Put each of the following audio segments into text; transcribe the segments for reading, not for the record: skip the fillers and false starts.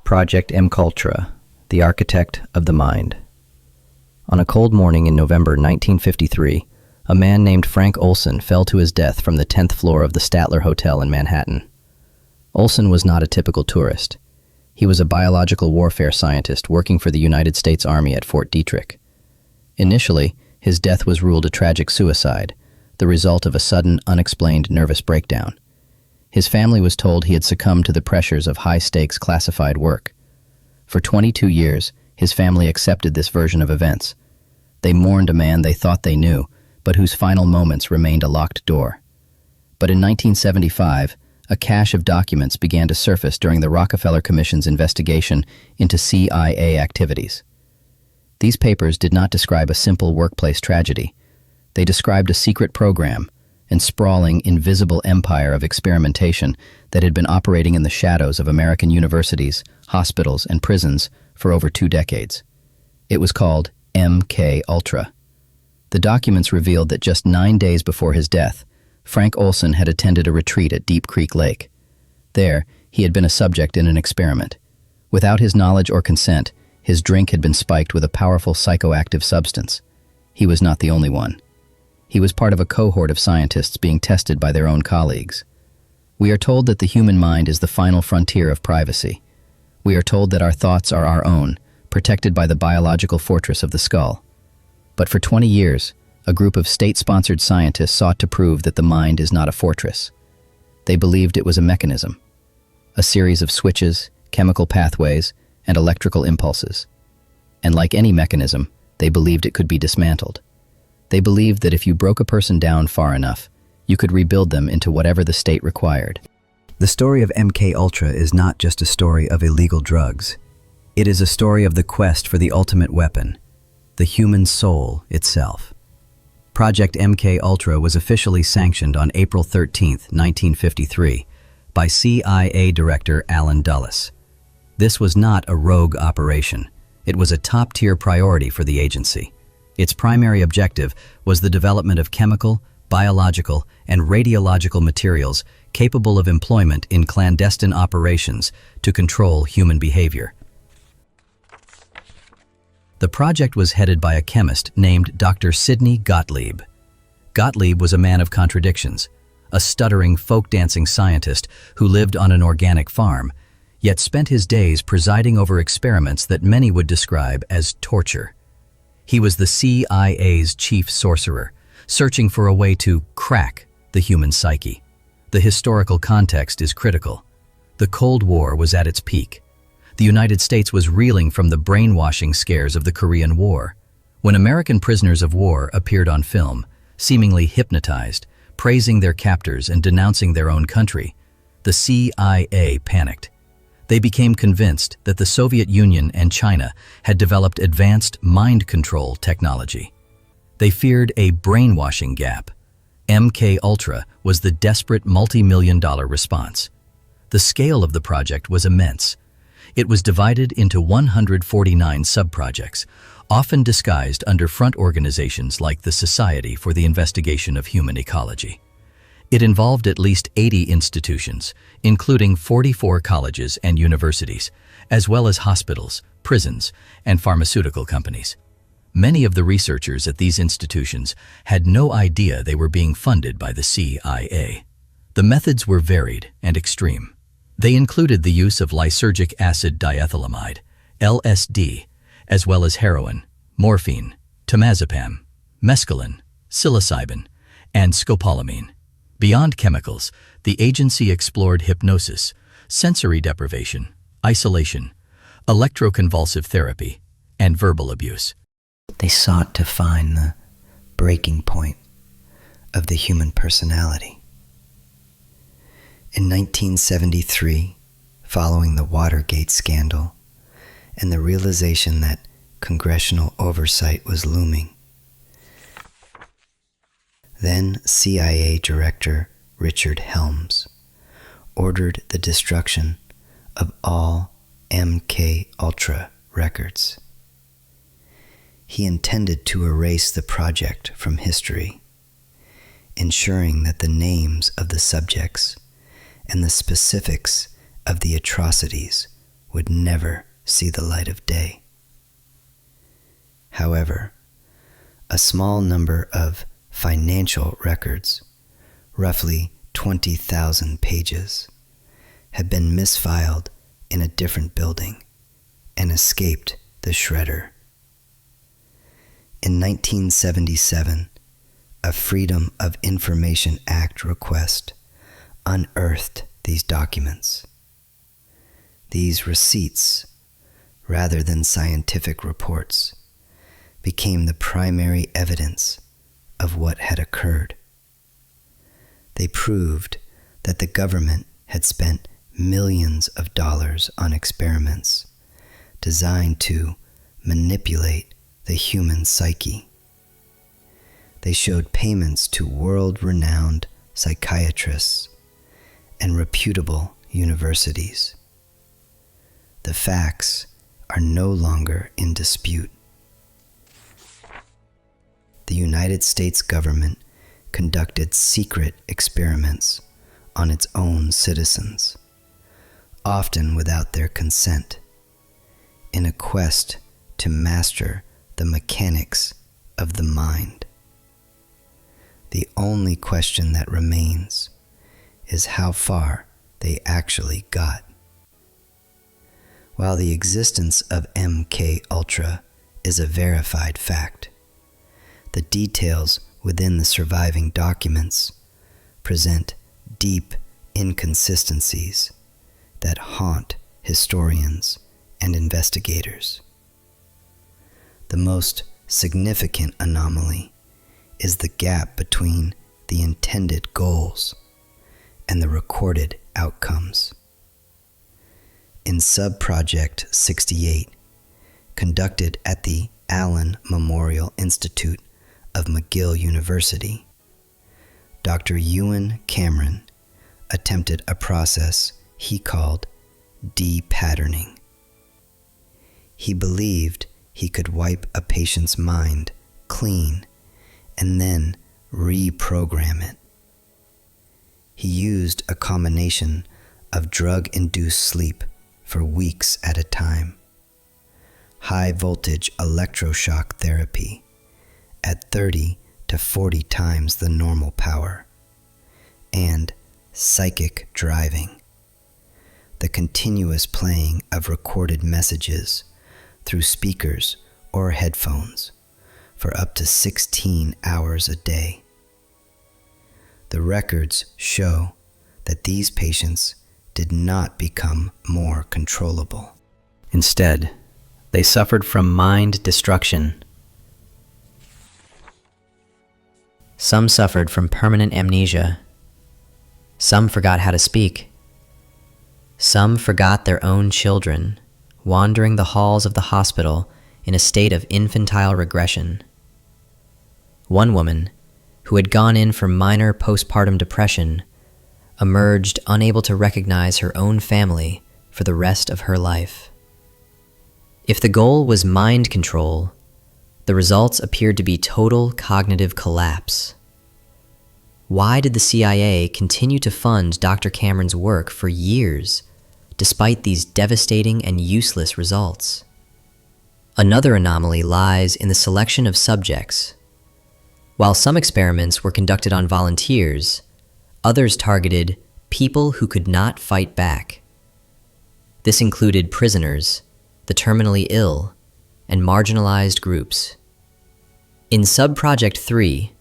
Project MKUltra, the architect of the mind. On a cold morning in November 1953, a man named Frank Olson fell to his death from the 10th floor of the Statler Hotel in Manhattan. Olson was not a typical tourist. He was a biological warfare scientist working for the United States Army at Fort Detrick. Initially, his death was ruled a tragic suicide, the result of a sudden, unexplained nervous breakdown. His family was told he had succumbed to the pressures of high-stakes classified work. For 22 years, his family accepted this version of events. They mourned a man they thought they knew, but whose final moments remained a locked door. But in 1975, a cache of documents began to surface during the Rockefeller Commission's investigation into CIA activities. These papers did not describe a simple workplace tragedy. They described a secret program and sprawling, invisible empire of experimentation that had been operating in the shadows of American universities, hospitals, and prisons for over 2 decades. It was called MKUltra. The documents revealed that just 9 days before his death, Frank Olson had attended a retreat at Deep Creek Lake. There, he had been a subject in an experiment. Without his knowledge or consent, his drink had been spiked with a powerful psychoactive substance. He was not the only one. He was part of a cohort of scientists being tested by their own colleagues. We are told that the human mind is the final frontier of privacy. We are told that our thoughts are our own, protected by the biological fortress of the skull. But for 20 years, a group of state-sponsored scientists sought to prove that the mind is not a fortress. They believed it was a mechanism, a series of switches, chemical pathways, and electrical impulses. And like any mechanism, they believed it could be dismantled. They believed that if you broke a person down far enough, you could rebuild them into whatever the state required. The story of MKUltra is not just a story of illegal drugs. It is a story of the quest for the ultimate weapon, the human soul itself. Project MKUltra was officially sanctioned on April 13, 1953, by CIA Director Allen Dulles. This was not a rogue operation. It was a top-tier priority for the agency. Its primary objective was the development of chemical, biological, and radiological materials capable of employment in clandestine operations to control human behavior. The project was headed by a chemist named Dr. Sidney Gottlieb. Gottlieb was a man of contradictions, a stuttering folk-dancing scientist who lived on an organic farm, yet spent his days presiding over experiments that many would describe as torture. He was the CIA's chief sorcerer, searching for a way to crack the human psyche. The historical context is critical. The Cold War was at its peak. The United States was reeling from the brainwashing scares of the Korean War. When American prisoners of war appeared on film, seemingly hypnotized, praising their captors and denouncing their own country, the CIA panicked. They became convinced that the Soviet Union and China had developed advanced mind control technology. They feared a brainwashing gap. MKUltra was the desperate multi-million-dollar response. The scale of the project was immense. It was divided into 149 sub-projects, often disguised under front organizations like the Society for the Investigation of Human Ecology. It involved at least 80 institutions, including 44 colleges and universities, as well as hospitals, prisons, and pharmaceutical companies. Many of the researchers at these institutions had no idea they were being funded by the CIA. The methods were varied and extreme. They included the use of lysergic acid diethylamide, LSD, as well as heroin, morphine, temazepam, mescaline, psilocybin, and scopolamine. Beyond chemicals, the agency explored hypnosis, sensory deprivation, isolation, electroconvulsive therapy, and verbal abuse. They sought to find the breaking point of the human personality. In 1973, following the Watergate scandal and the realization that congressional oversight was looming, then CIA Director Richard Helms ordered the destruction of all MKUltra records. He intended to erase the project from history, ensuring that the names of the subjects and the specifics of the atrocities would never see the light of day. However, a small number of financial records, roughly 20,000 pages, had been misfiled in a different building and escaped the shredder. In 1977, a Freedom of Information Act request unearthed these documents. These receipts, rather than scientific reports, became the primary evidence of what had occurred. They proved that the government had spent millions of dollars on experiments designed to manipulate the human psyche. They showed payments to world-renowned psychiatrists and reputable universities. The facts are no longer in dispute. The United States government conducted secret experiments on its own citizens, often without their consent, in a quest to master the mechanics of the mind. The only question that remains is how far they actually got. While the existence of MKUltra is a verified fact, the details within the surviving documents present deep inconsistencies that haunt historians and investigators. The most significant anomaly is the gap between the intended goals and the recorded outcomes. In Subproject 68, conducted at the Allen Memorial Institute of McGill University, Dr. Ewan Cameron attempted a process he called de-patterning. He believed he could wipe a patient's mind clean and then reprogram it. He used a combination of drug-induced sleep for weeks at a time, high-voltage electroshock therapy at 30 to 40 times the normal power, and psychic driving, the continuous playing of recorded messages through speakers or headphones for up to 16 hours a day. The records show that these patients did not become more controllable. Instead, they suffered from mind destruction. Some suffered from permanent amnesia. Some forgot how to speak. Some forgot their own children, wandering the halls of the hospital in a state of infantile regression. One woman, who had gone in for minor postpartum depression, emerged unable to recognize her own family for the rest of her life. If the goal was mind control, the results appeared to be total cognitive collapse. Why did the CIA continue to fund Dr. Cameron's work for years, despite these devastating and useless results? Another anomaly lies in the selection of subjects. While some experiments were conducted on volunteers, others targeted people who could not fight back. This included prisoners, the terminally ill, and marginalized groups. In Subproject 3,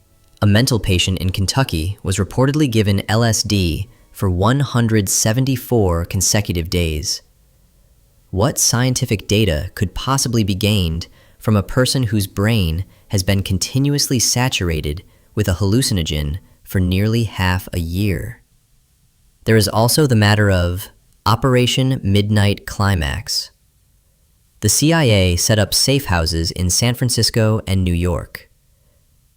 a mental patient in Kentucky was reportedly given LSD for 174 consecutive days. What scientific data could possibly be gained from a person whose brain has been continuously saturated with a hallucinogen for nearly half a year? There is also the matter of Operation Midnight Climax. The CIA set up safe houses in San Francisco and New York.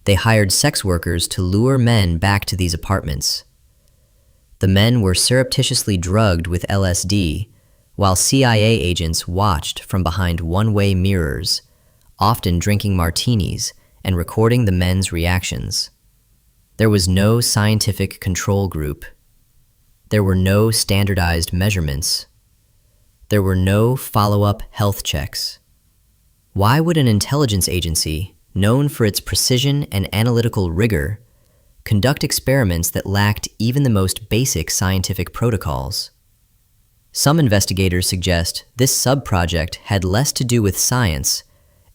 They hired sex workers to lure men back to these apartments. The men were surreptitiously drugged with LSD, while CIA agents watched from behind one-way mirrors, often drinking martinis and recording the men's reactions. There was no scientific control group. There were no standardized measurements. there were no follow-up health checks. Why would an intelligence agency, known for its precision and analytical rigor, conduct experiments that lacked even the most basic scientific protocols? Some investigators suggest this sub-project had less to do with science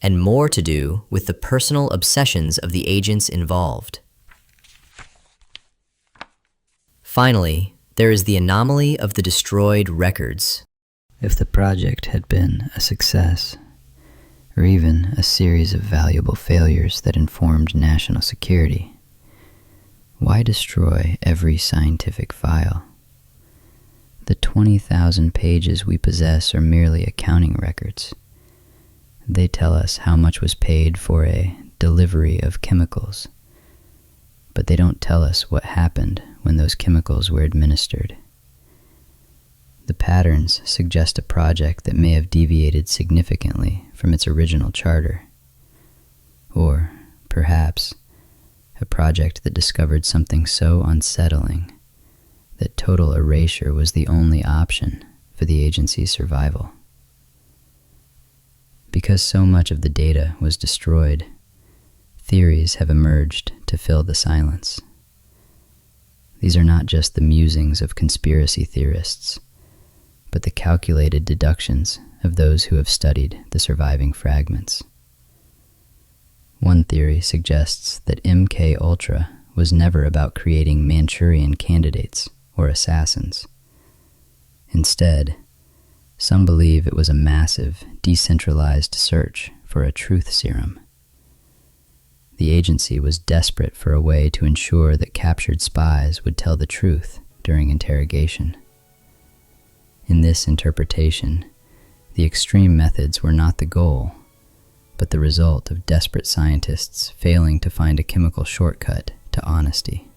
and more to do with the personal obsessions of the agents involved. Finally, there is the anomaly of the destroyed records. If the project had been a success, or even a series of valuable failures that informed national security, why destroy every scientific file? The 20,000 pages we possess are merely accounting records. They tell us how much was paid for a delivery of chemicals, but they don't tell us what happened when those chemicals were administered. The patterns suggest a project that may have deviated significantly from its original charter, or perhaps a project that discovered something so unsettling that total erasure was the only option for the agency's survival. Because so much of the data was destroyed, theories have emerged to fill the silence. These are not just the musings of conspiracy theorists, but the calculated deductions of those who have studied the surviving fragments. One theory suggests that MKUltra was never about creating Manchurian candidates or assassins. Instead, some believe it was a massive, decentralized search for a truth serum. The agency was desperate for a way to ensure that captured spies would tell the truth during interrogation. In this interpretation, the extreme methods were not the goal, but the result of desperate scientists failing to find a chemical shortcut to honesty.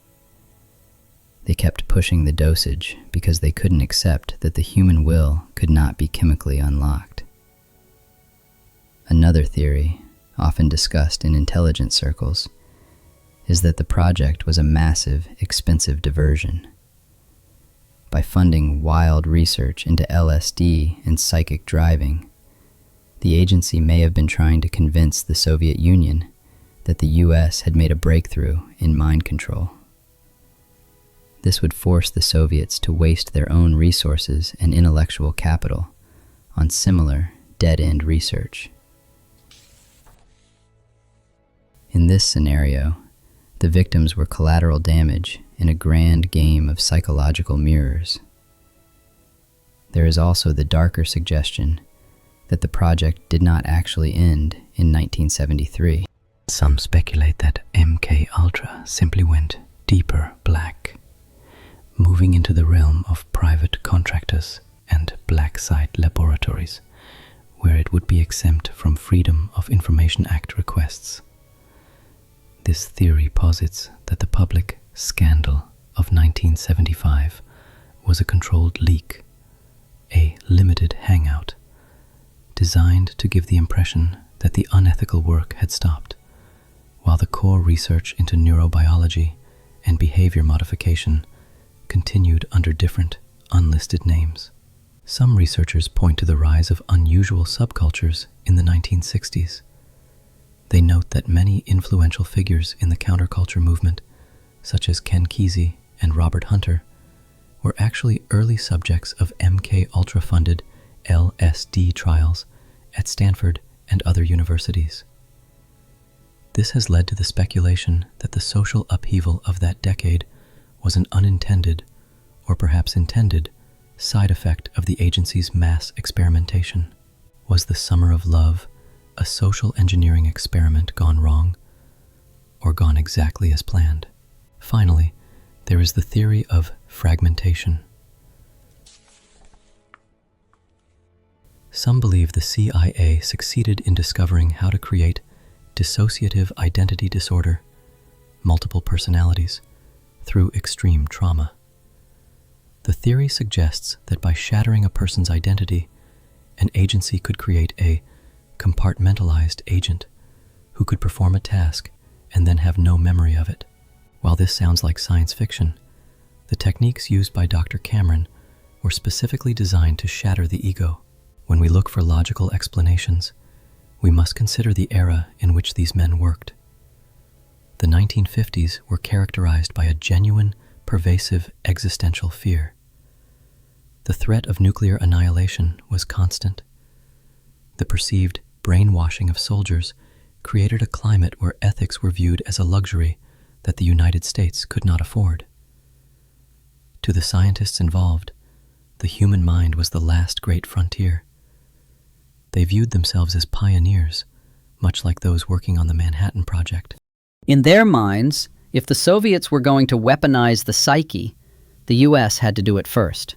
They kept pushing the dosage because they couldn't accept that the human will could not be chemically unlocked. Another theory, often discussed in intelligence circles, is that the project was a massive, expensive diversion. By funding wild research into LSD and psychic driving, the agency may have been trying to convince the Soviet Union that the US had made a breakthrough in mind control. This would force the Soviets to waste their own resources and intellectual capital on similar dead-end research. In this scenario, the victims were collateral damage in a grand game of psychological mirrors. There is also the darker suggestion that the project did not actually end in 1973. Some speculate that MKUltra simply went deeper black, moving into the realm of private contractors and black site laboratories, where it would be exempt from Freedom of Information Act requests. This theory posits that the public scandal of 1975 was a controlled leak, a limited hangout, designed to give the impression that the unethical work had stopped, while the core research into neurobiology and behavior modification continued under different, unlisted names. Some researchers point to the rise of unusual subcultures in the 1960s. They note that many influential figures in the counterculture movement, such as Ken Kesey and Robert Hunter, were actually early subjects of MKUltra-funded LSD trials at Stanford and other universities. This has led to the speculation that the social upheaval of that decade was an unintended, or perhaps intended, side effect of the agency's mass experimentation. Was the Summer of Love a social engineering experiment gone wrong, or gone exactly as planned? Finally, there is the theory of fragmentation. Some believe the CIA succeeded in discovering how to create dissociative identity disorder, multiple personalities, through extreme trauma. The theory suggests that by shattering a person's identity, an agency could create a compartmentalized agent who could perform a task and then have no memory of it. While this sounds like science fiction, the techniques used by Dr. Cameron were specifically designed to shatter the ego. When we look for logical explanations, we must consider the era in which these men worked. The 1950s were characterized by a genuine, pervasive existential fear. The threat of nuclear annihilation was constant. The perceived brainwashing of soldiers created a climate where ethics were viewed as a luxury that the United States could not afford. To the scientists involved, the human mind was the last great frontier. They viewed themselves as pioneers, much like those working on the Manhattan Project. In their minds, if the Soviets were going to weaponize the psyche, the US had to do it first.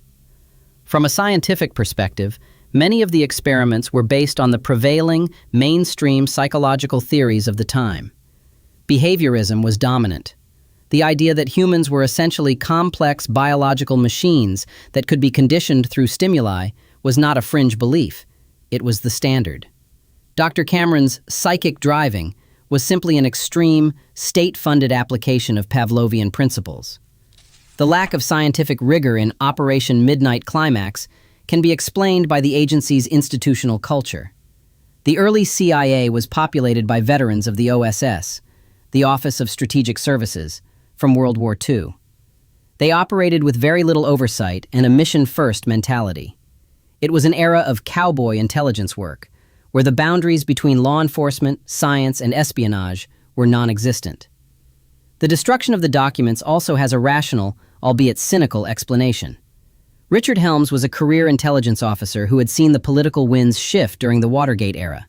From a scientific perspective, many of the experiments were based on the prevailing, mainstream psychological theories of the time. Behaviorism was dominant. The idea that humans were essentially complex biological machines that could be conditioned through stimuli was not a fringe belief. It was the standard. Dr. Cameron's psychic driving was simply an extreme, state-funded application of Pavlovian principles. The lack of scientific rigor in Operation Midnight Climax can be explained by the agency's institutional culture. The early CIA was populated by veterans of the OSS, the Office of Strategic Services, from World War II. They operated with very little oversight and a mission-first mentality. It was an era of cowboy intelligence work, where the boundaries between law enforcement, science, and espionage were non-existent. The destruction of the documents also has a rational, albeit cynical, explanation. Richard Helms was a career intelligence officer who had seen the political winds shift during the Watergate era.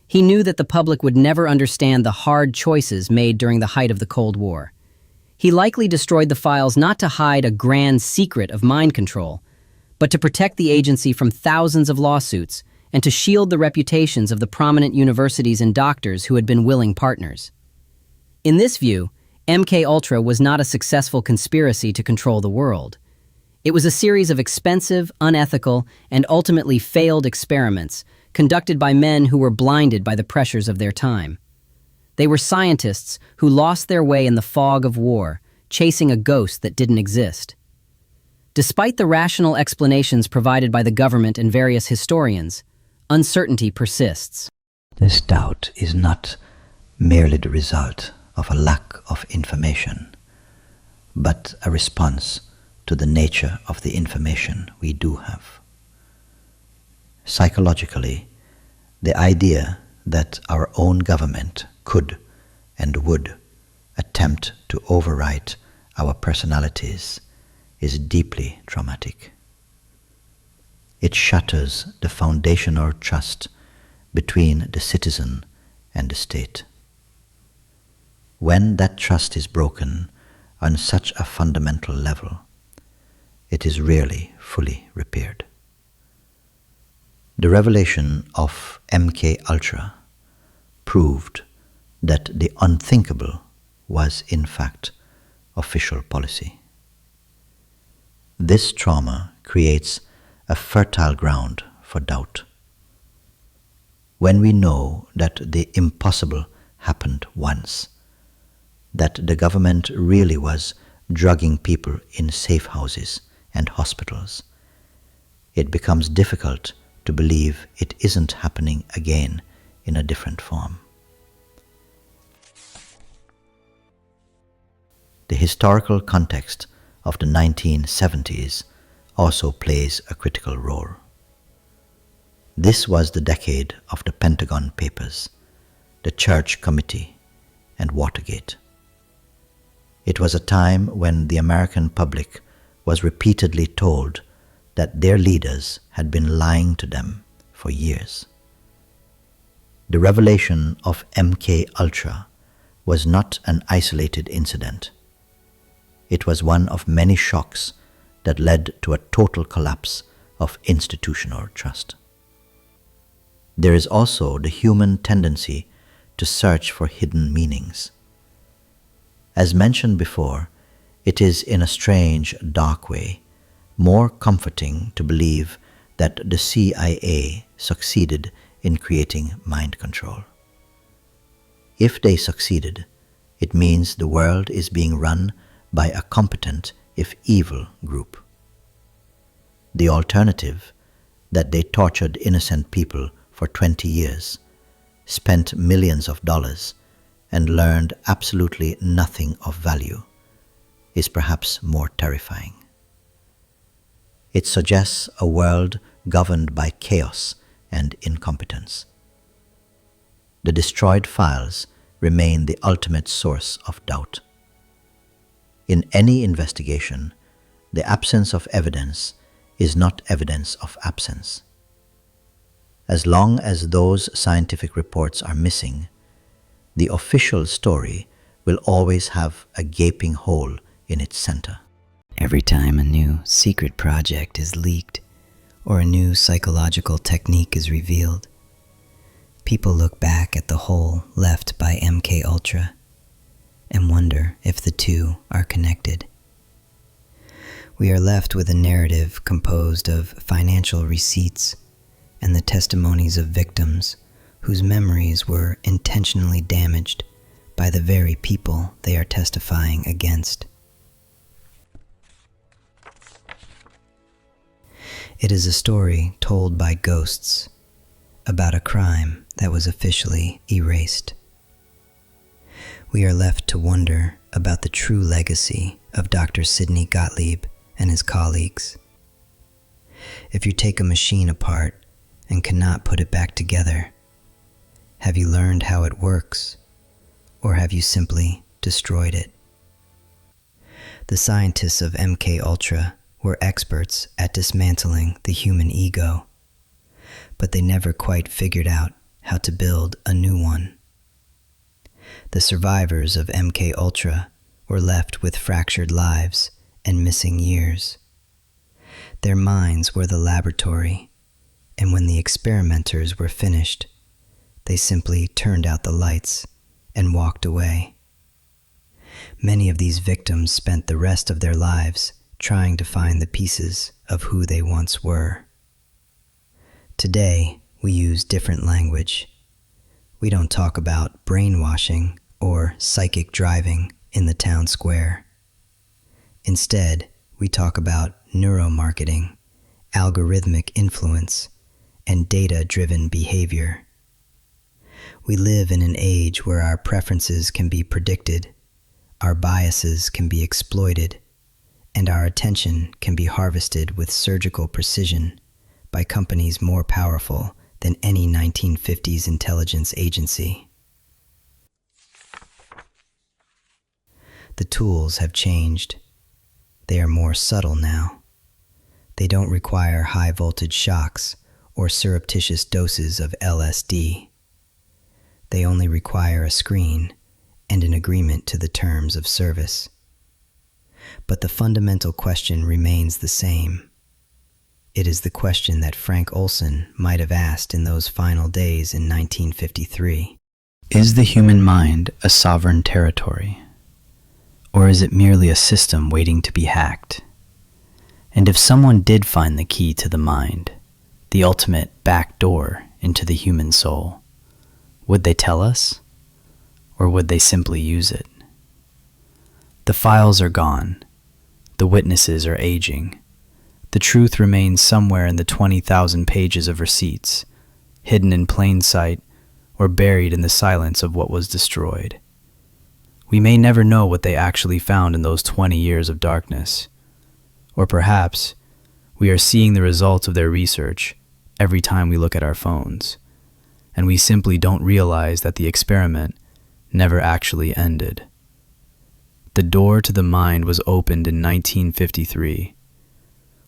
He knew that the public would never understand the hard choices made during the height of the Cold War. He likely destroyed the files not to hide a grand secret of mind control, but to protect the agency from thousands of lawsuits and to shield the reputations of the prominent universities and doctors who had been willing partners. In this view, MKUltra was not a successful conspiracy to control the world. It was a series of expensive, unethical, and ultimately failed experiments conducted by men who were blinded by the pressures of their time. They were scientists who lost their way in the fog of war, chasing a ghost that didn't exist. Despite the rational explanations provided by the government and various historians, uncertainty persists. This doubt is not merely the result of a lack of information, but a response to the nature of the information we do have. Psychologically, the idea that our own government could and would attempt to overwrite our personalities is deeply traumatic. It shatters the foundational trust between the citizen and the state. When that trust is broken on such a fundamental level, it is rarely fully repaired. The revelation of MKUltra proved that the unthinkable was in fact official policy. This trauma creates a fertile ground for doubt. When we know that the impossible happened once, that the government really was drugging people in safe houses and hospitals, it becomes difficult to believe it isn't happening again in a different form. The historical context of the 1970s also plays a critical role. This was the decade of the Pentagon Papers, the Church Committee, and Watergate. It was a time when the American public was repeatedly told that their leaders had been lying to them for years. The revelation of MKUltra was not an isolated incident. It was one of many shocks that led to a total collapse of institutional trust. There is also the human tendency to search for hidden meanings. As mentioned before, it is in a strange, dark way more comforting to believe that the CIA succeeded in creating mind control. If they succeeded, it means the world is being run by a competent, if evil, group. The alternative, that they tortured innocent people for 20 years, spent millions of dollars, and learned absolutely nothing of value is perhaps more terrifying. It suggests a world governed by chaos and incompetence. The destroyed files remain the ultimate source of doubt. In any investigation, the absence of evidence is not evidence of absence. As long as those scientific reports are missing, the official story will always have a gaping hole in its center. Every time a new secret project is leaked or a new psychological technique is revealed, people look back at the hole left by MKUltra and wonder if the two are connected. We are left with a narrative composed of financial receipts and the testimonies of victims whose memories were intentionally damaged by the very people they are testifying against. It is a story told by ghosts about a crime that was officially erased. We are left to wonder about the true legacy of Dr. Sidney Gottlieb and his colleagues. If you take a machine apart and cannot put it back together, have you learned how it works, or have you simply destroyed it? The scientists of MKUltra were experts at dismantling the human ego, but they never quite figured out how to build a new one. The survivors of MKUltra were left with fractured lives and missing years. Their minds were the laboratory, and when the experimenters were finished, they simply turned out the lights and walked away. Many of these victims spent the rest of their lives trying to find the pieces of who they once were. Today, we use different language. We don't talk about brainwashing or psychic driving in the town square. Instead, we talk about neuromarketing, algorithmic influence, and data-driven behavior. We live in an age where our preferences can be predicted, our biases can be exploited, and our attention can be harvested with surgical precision by companies more powerful than any 1950s intelligence agency. The tools have changed. They are more subtle now. They don't require high-voltage shocks or surreptitious doses of LSD. They only require a screen and an agreement to the terms of service. But the fundamental question remains the same. It is the question that Frank Olson might have asked in those final days in 1953. Is the human mind a sovereign territory? Or is it merely a system waiting to be hacked? And if someone did find the key to the mind, the ultimate back door into the human soul, would they tell us? Or would they simply use it? The files are gone. The witnesses are aging. The truth remains somewhere in the 20,000 pages of receipts, hidden in plain sight or buried in the silence of what was destroyed. We may never know what they actually found in those 20 years of darkness. Or perhaps we are seeing the results of their research every time we look at our phones, and we simply don't realize that the experiment never actually ended. The door to the mind was opened in 1953.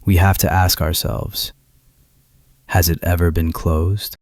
We have to ask ourselves, has it ever been closed?